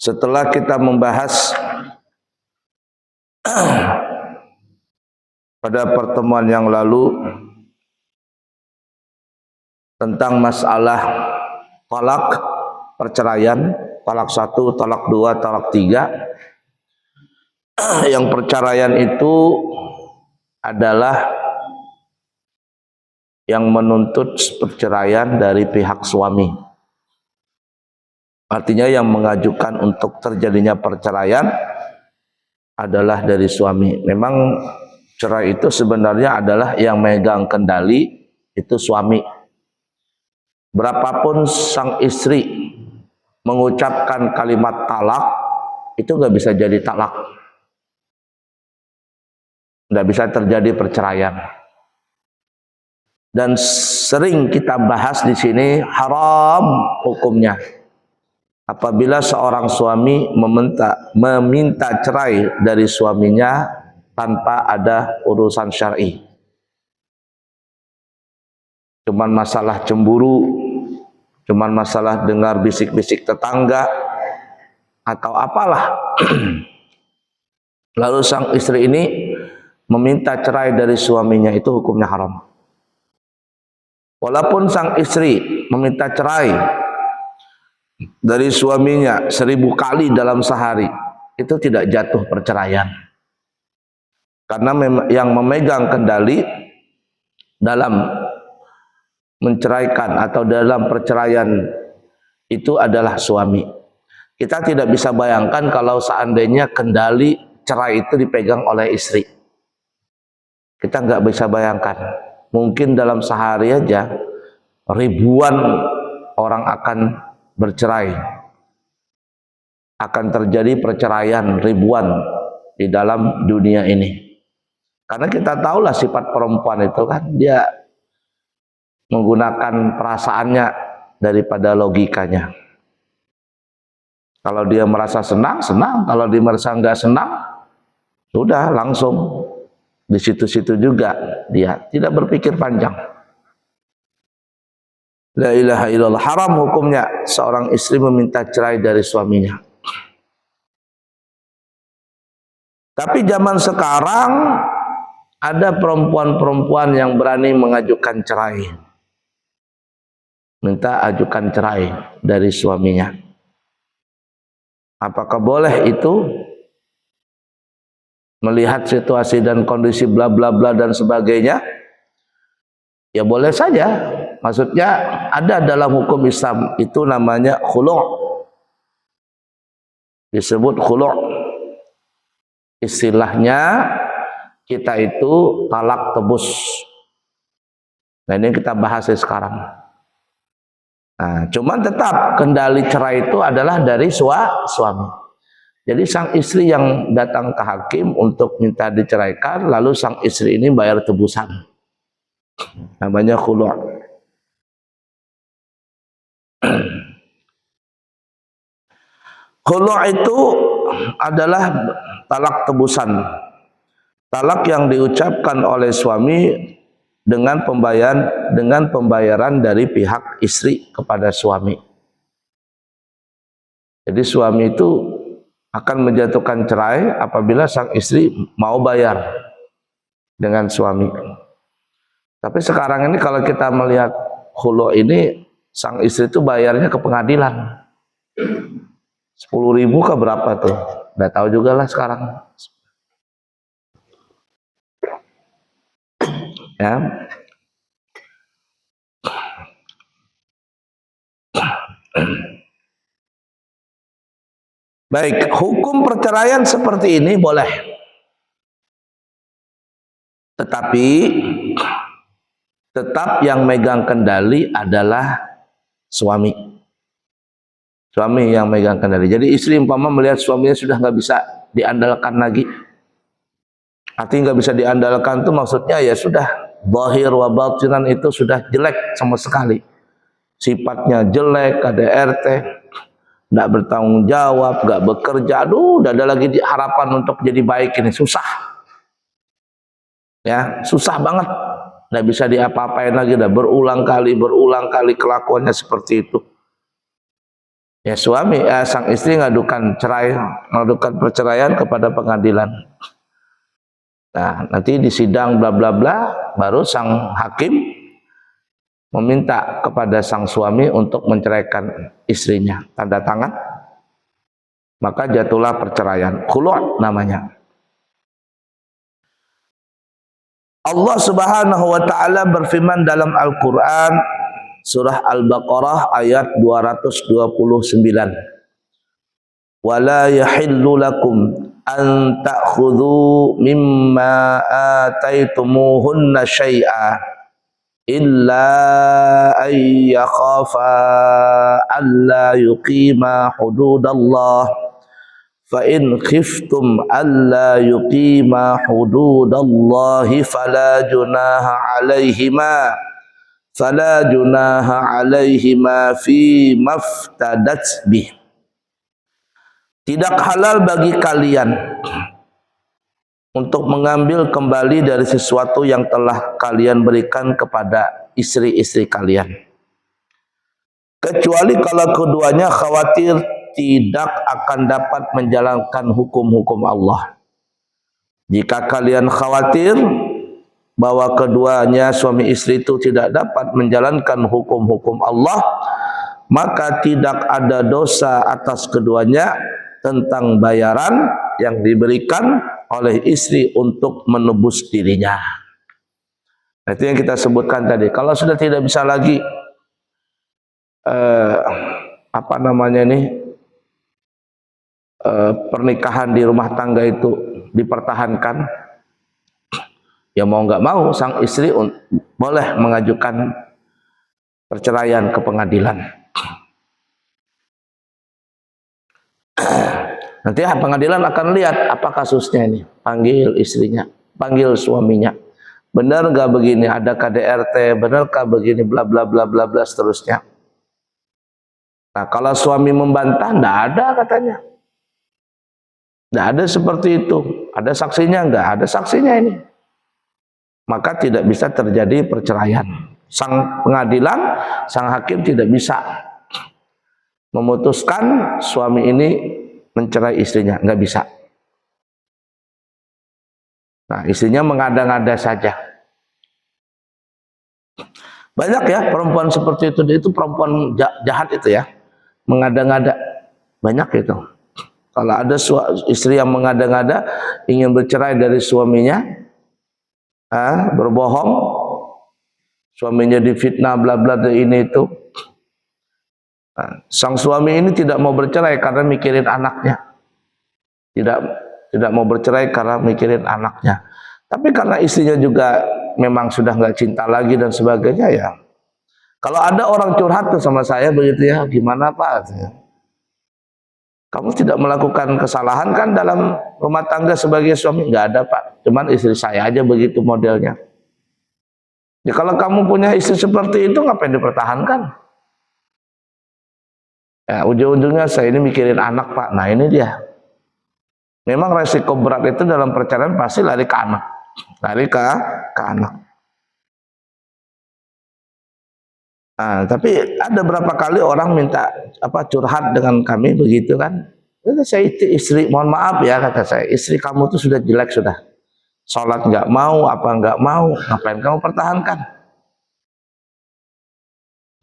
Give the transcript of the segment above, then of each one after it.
Setelah kita membahas pada pertemuan yang lalu tentang masalah talak, perceraian, talak 1, talak 2, talak 3. Yang perceraian itu adalah yang menuntut perceraian dari pihak suami. Artinya yang mengajukan untuk terjadinya perceraian adalah dari suami. Memang cerai itu sebenarnya adalah yang megang kendali itu suami. Berapapun sang istri mengucapkan kalimat talak, itu nggak bisa jadi talak. Nggak bisa terjadi perceraian. Dan sering kita bahas di sini haram hukumnya. Apabila seorang suami meminta cerai dari suaminya tanpa ada urusan syar'i. Cuman masalah cemburu, cuman masalah dengar bisik-bisik tetangga, atau apalah. Lalu sang istri ini meminta cerai dari suaminya, itu hukumnya haram. Walaupun sang istri meminta cerai dari suaminya 1000 kali dalam sehari, itu tidak jatuh perceraian. Karena yang memegang kendali dalam menceraikan atau dalam perceraian itu adalah suami. Kita tidak bisa bayangkan kalau seandainya kendali cerai itu dipegang oleh istri. Kita nggak bisa bayangkan. Mungkin dalam sehari aja ribuan orang akan bercerai, akan terjadi perceraian ribuan di dalam dunia ini. Karena kita tahulah sifat perempuan itu kan, dia menggunakan perasaannya daripada logikanya. Kalau dia merasa senang, senang. Kalau dia merasa nggak senang, sudah langsung di situ-situ juga dia tidak berpikir panjang. La ilaha illallah. Haram hukumnya seorang istri meminta cerai dari suaminya. Tapi zaman sekarang ada perempuan-perempuan yang berani mengajukan cerai. Minta ajukan cerai dari suaminya. Apakah boleh itu? Melihat situasi dan kondisi bla bla bla dan sebagainya, ya boleh saja. Maksudnya ada dalam hukum Islam itu namanya khulu'. Disebut khulu'. Istilahnya kita itu talak tebus. Nah, ini kita bahas sekarang. Nah, cuman tetap kendali cerai itu adalah dari suami. Jadi sang istri yang datang ke hakim untuk minta diceraikan, lalu sang istri ini bayar tebusan. Namanya khulu'. Khulu' itu adalah talak tebusan. Talak yang diucapkan oleh suami dengan pembayaran dari pihak istri kepada suami. Jadi suami itu akan menjatuhkan cerai apabila sang istri mau bayar dengan suami. Tapi sekarang ini kalau kita melihat khulu' ini, sang istri itu bayarnya ke pengadilan. 10.000 ke berapa tuh? Nggak tahu juga lah sekarang. Ya. Baik, hukum perceraian seperti ini boleh. Tetapi tetap yang megang kendali adalah suami. Suami yang megang kendali. Jadi istri umpama melihat suaminya sudah nggak bisa diandalkan lagi. Artinya nggak bisa diandalkan itu maksudnya ya sudah zahir wa batinan itu sudah jelek sama sekali. Sifatnya jelek, KDRT, nggak bertanggung jawab, nggak bekerja. Aduh, udah ada lagi harapan untuk jadi baik ini susah. Ya, susah banget. Nggak bisa diapa-apain lagi, udah berulang kali kelakuannya seperti itu. Ya suami, sang istri ngadukan perceraian kepada pengadilan. Nah, nanti di sidang bla bla bla, baru sang hakim meminta kepada sang suami untuk menceraikan istrinya, tanda tangan, maka jatuhlah perceraian. Khulu' namanya. Allah Subhanahu wa taala berfirman dalam Al-Qur'an surah Al-Baqarah ayat 229. Wala yahillu lakum an ta'khudhu mimma ataitumuhunna syai'a illa an yakhafa alla yuqima hududallah fa in khiftum alla yuqima hududallahi fala junaha alaihima fi maftadat bih. Tidak halal bagi kalian untuk mengambil kembali dari sesuatu yang telah kalian berikan kepada istri-istri kalian, kecuali kalau keduanya khawatir tidak akan dapat menjalankan hukum-hukum Allah. Jika kalian khawatir bahwa keduanya suami istri itu tidak dapat menjalankan hukum-hukum Allah, maka tidak ada dosa atas keduanya tentang bayaran yang diberikan oleh istri untuk menebus dirinya. Itu yang kita sebutkan tadi. Kalau sudah tidak bisa lagi pernikahan di rumah tangga itu dipertahankan, ya mau nggak mau sang istri boleh mengajukan perceraian ke pengadilan. Nanti pengadilan akan lihat apa kasusnya ini, panggil istrinya, panggil suaminya, benar nggak begini, ada KDRT, benarkah begini, bla bla bla bla bla seterusnya. Nah, kalau suami membantah, nggak ada katanya, nggak ada seperti itu, ada saksinya nggak, ada saksinya ini, maka tidak bisa terjadi perceraian. Sang pengadilan, sang hakim tidak bisa memutuskan suami ini mencerai istrinya, nggak bisa. Nah, istrinya mengada-ngada saja. Banyak ya perempuan seperti itu perempuan jahat itu ya, mengada-ngada, banyak itu. Kalau ada istri yang mengada-ngada ingin bercerai dari suaminya, berbohong, suaminya difitnah bla bla ini itu. Nah, sang suami ini tidak mau bercerai karena mikirin anaknya. Tidak mau bercerai karena mikirin anaknya. Tapi karena istrinya juga memang sudah nggak cinta lagi dan sebagainya ya. Kalau ada orang curhat tuh sama saya begitu ya, gimana Pak? Kamu tidak melakukan kesalahan kan dalam rumah tangga sebagai suami? Nggak ada Pak. Cuman istri saya aja begitu modelnya. Ya kalau kamu punya istri seperti itu ngapain dipertahankan? Ya, ujung-ujungnya saya ini mikirin anak Pak. Nah ini dia. Memang resiko berat itu dalam perceraian pasti lari ke anak. Lari ke anak. Nah, tapi ada berapa kali orang minta curhat dengan kami begitu kan. Saya istri, mohon maaf ya kata saya, istri kamu tuh sudah jelek sudah. Sholat nggak mau, apa nggak mau, ngapain kamu pertahankan?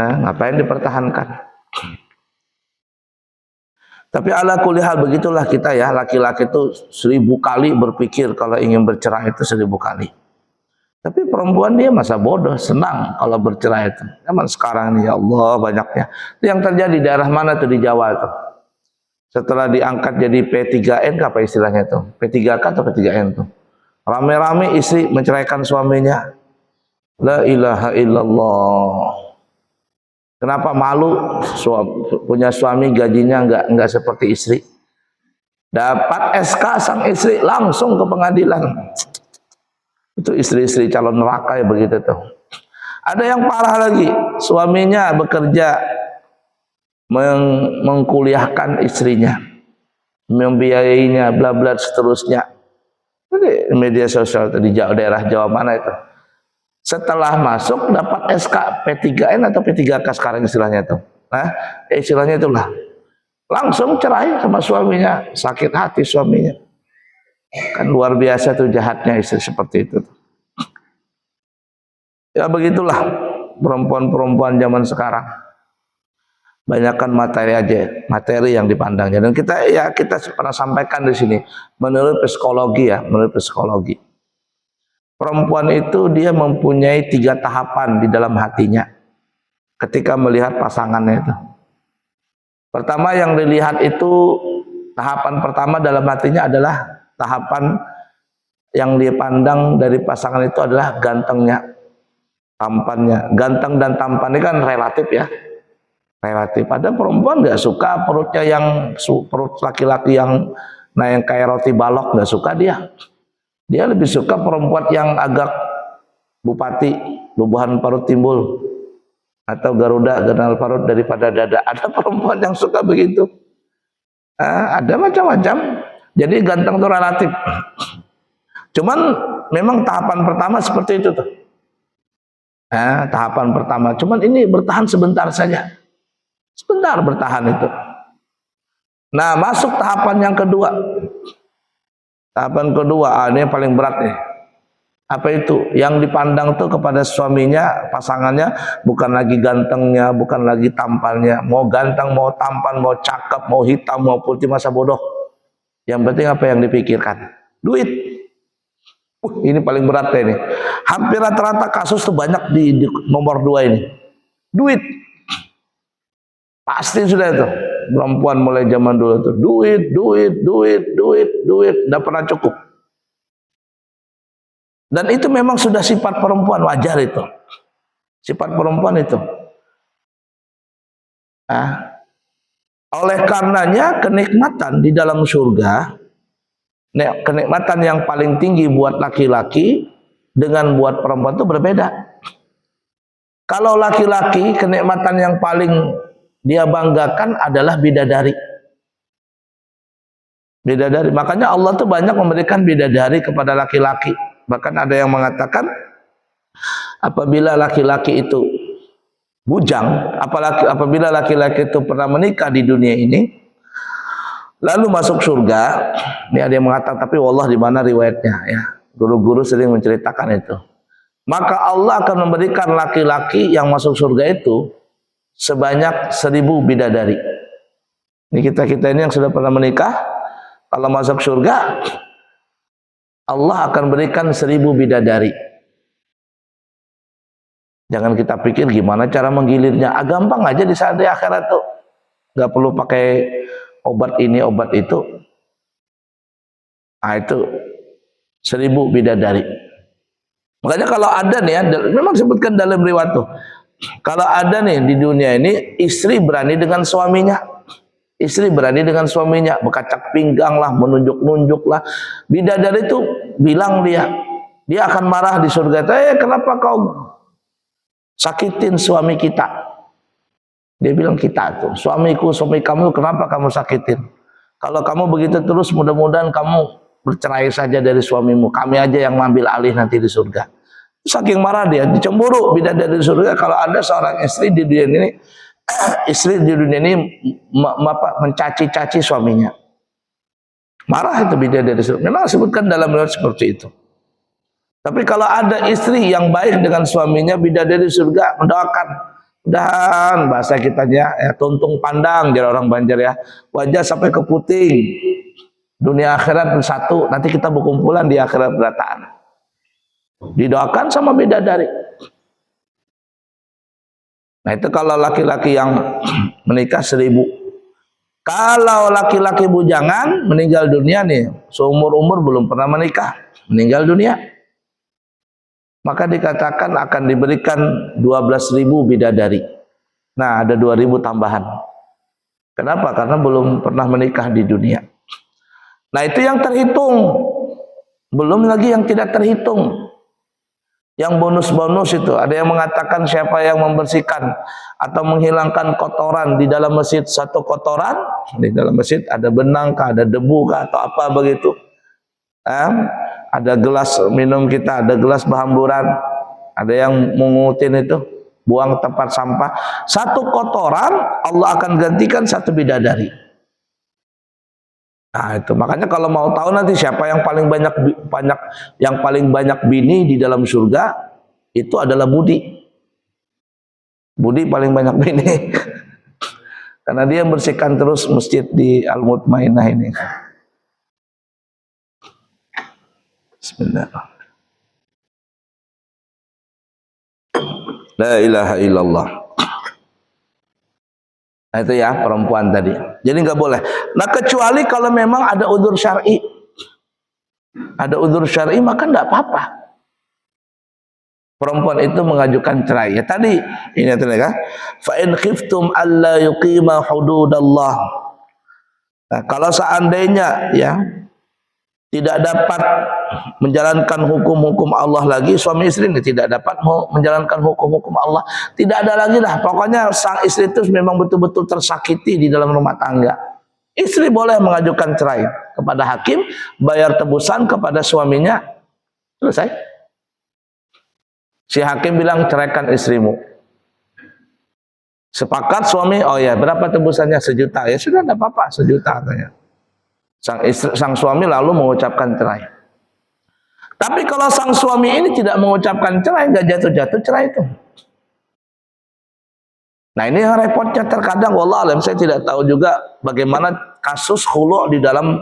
Ngapain dipertahankan? Tapi ala kulli hal begitulah kita ya, laki-laki itu 1000 kali berpikir kalau ingin bercerai itu 1000 kali. Tapi perempuan dia masa bodoh, senang kalau bercerai itu. Zaman sekarang nih ya Allah banyaknya. Itu yang terjadi di daerah mana tuh di Jawa itu. Setelah diangkat jadi P3N apa istilahnya itu? P3K atau P3N tuh. Rame-rame istri menceraikan suaminya. La ilaha illallah. Kenapa malu punya suami gajinya enggak seperti istri? Dapat SK sang istri langsung ke pengadilan. Itu istri-istri calon neraka ya begitu tuh. Ada yang parah lagi, suaminya bekerja mengkuliahkan istrinya, membiayainya, bla bla seterusnya. Jadi media sosial di daerah Jawa mana itu? Setelah masuk dapat SK P3N atau P3K sekarang istilahnya itu. Istilahnya itulah. langsung cerai sama suaminya, sakit hati suaminya. Kan luar biasa tuh jahatnya istri seperti itu. Ya begitulah perempuan-perempuan zaman sekarang. Banyakkan materi aja, materi yang dipandangnya. Dan kita pernah sampaikan di sini, menurut psikologi ya, menurut psikologi. Perempuan itu dia mempunyai 3 tahapan di dalam hatinya ketika melihat pasangannya itu. Pertama yang dilihat itu, tahapan pertama dalam hatinya adalah tahapan yang dia pandang dari pasangan itu adalah gantengnya, tampannya. Ganteng dan tampan ini kan relatif ya. Relatif. Ada perempuan nggak suka perutnya perut laki-laki yang kayak roti balok, nggak suka dia. Dia lebih suka perempuan yang agak bupati, bubuhan parut timbul, atau Garuda kenal parut daripada dada. Ada perempuan yang suka begitu. Ada macam-macam. Jadi ganteng itu relatif. Cuman memang tahapan pertama seperti itu tuh. Tahapan pertama. Cuman ini bertahan sebentar saja. Sebentar bertahan itu. Nah, masuk tahapan yang kedua. Tahapan kedua, ini yang paling berat nih. Apa itu? Yang dipandang tuh kepada suaminya, pasangannya, bukan lagi gantengnya, bukan lagi tampannya. Mau ganteng, mau tampan, mau cakep, mau hitam, mau putih, masa bodoh. Yang penting apa yang dipikirkan? Duit. Ini paling berat ya ini. Hampir rata-rata kasus tuh banyak di nomor 2 ini. Duit. Pasti sudah itu. Perempuan mulai zaman dulu tuh duit, nggak pernah cukup. Dan itu memang sudah sifat perempuan, wajar itu. Sifat perempuan itu. Oleh karenanya kenikmatan di dalam surga, kenikmatan yang paling tinggi buat laki-laki dengan buat perempuan itu berbeda. Kalau laki-laki kenikmatan yang paling dia banggakan adalah bidadari. Bidadari. Makanya Allah tuh banyak memberikan bidadari kepada laki-laki. Bahkan ada yang mengatakan apabila laki-laki itu bujang, apabila laki-laki itu pernah menikah di dunia ini, lalu masuk surga, ini ada yang mengatakan, tapi wallah di mana riwayatnya ya. Guru-guru sering menceritakan itu. Maka Allah akan memberikan laki-laki yang masuk surga itu sebanyak 1000 bidadari. Ini kita ini yang sudah pernah menikah, kalau masuk surga, Allah akan berikan 1000 bidadari. Jangan kita pikir gimana cara menggilirnya. Gampang aja di saat di akhirat tuh. Gak perlu pakai obat ini, obat itu. Itu 1000 bidadari. Makanya kalau ada nih ya, memang disebutkan dalam riwayat tuh. Kalau ada nih di dunia ini, istri berani dengan suaminya. Istri berani dengan suaminya, berkacak pinggang lah, menunjuk-nunjuk lah. Bidadari itu bilang dia akan marah di surga. Kenapa kau sakitin suami kita? Dia bilang kita tuh, suami kamu, kenapa kamu sakitin? Kalau kamu begitu terus, mudah-mudahan kamu bercerai saja dari suamimu. Kami aja yang ngambil alih nanti di surga. Saking marah dia, dicemburu bidadari di surga. Kalau ada seorang istri di dunia ini, mencaci-caci suaminya, marah itu bidadari di surga. Memang disebutkan dalam riwayat seperti itu. Tapi kalau ada istri yang baik dengan suaminya, bidadari di surga mendoakan, dan bahasa kitanya tuntung pandang, jadi orang Banjar ya, wajah sampai ke puting, dunia akhirat bersatu, nanti kita berkumpulan di akhirat berataan. Didoakan sama bidadari. Nah itu kalau laki-laki yang menikah 1000. Kalau laki-laki bujangan meninggal dunia nih, seumur-umur belum pernah menikah, meninggal dunia, maka dikatakan akan diberikan 12.000 bidadari. Nah ada 2.000 tambahan. Kenapa? Karena belum pernah menikah di dunia. Nah itu yang terhitung. Belum lagi yang tidak terhitung. Yang bonus-bonus itu, ada yang mengatakan siapa yang membersihkan atau menghilangkan kotoran di dalam masjid, satu kotoran di dalam masjid, ada benang kah, ada debu kah, atau apa begitu, ada gelas minum kita, ada gelas berhamburan, ada yang mengutin itu, buang tempat sampah, satu kotoran Allah akan gantikan 1 bidadari. Nah itu makanya kalau mau tahu nanti siapa yang paling banyak bini di dalam surga, itu adalah Budi. Budi paling banyak bini. Karena dia bersihkan terus masjid di Al-Mutmainah ini. Bismillah. La ilaha illallah. Nah itu ya perempuan tadi. Jadi nggak boleh. Nah kecuali kalau memang ada udzur syar'i. Ada udzur syar'i maka nggak apa-apa. Perempuan itu mengajukan cerai. Ya tadi ini tadi kan. Fa in khiftum alla yuqima hududallah. Nah, kalau seandainya ya tidak dapat menjalankan hukum-hukum Allah lagi, suami istri ini tidak dapat menjalankan hukum-hukum Allah, tidak ada lagi lah. Pokoknya sang istri itu memang betul-betul tersakiti di dalam rumah tangga. Istri boleh mengajukan cerai kepada hakim, bayar tebusan kepada suaminya, selesai. Si hakim bilang ceraikan istrimu. Sepakat suami, oh ya berapa tebusannya? 1 juta. Ya sudah tidak apa-apa, 1 juta katanya. Sang suami lalu mengucapkan cerai. Tapi kalau sang suami ini tidak mengucapkan cerai, nggak jatuh-jatuh cerai itu. Nah ini yang repotnya terkadang, wallah alam, saya tidak tahu juga bagaimana kasus khulu' di dalam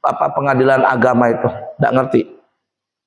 pengadilan agama itu, nggak ngerti.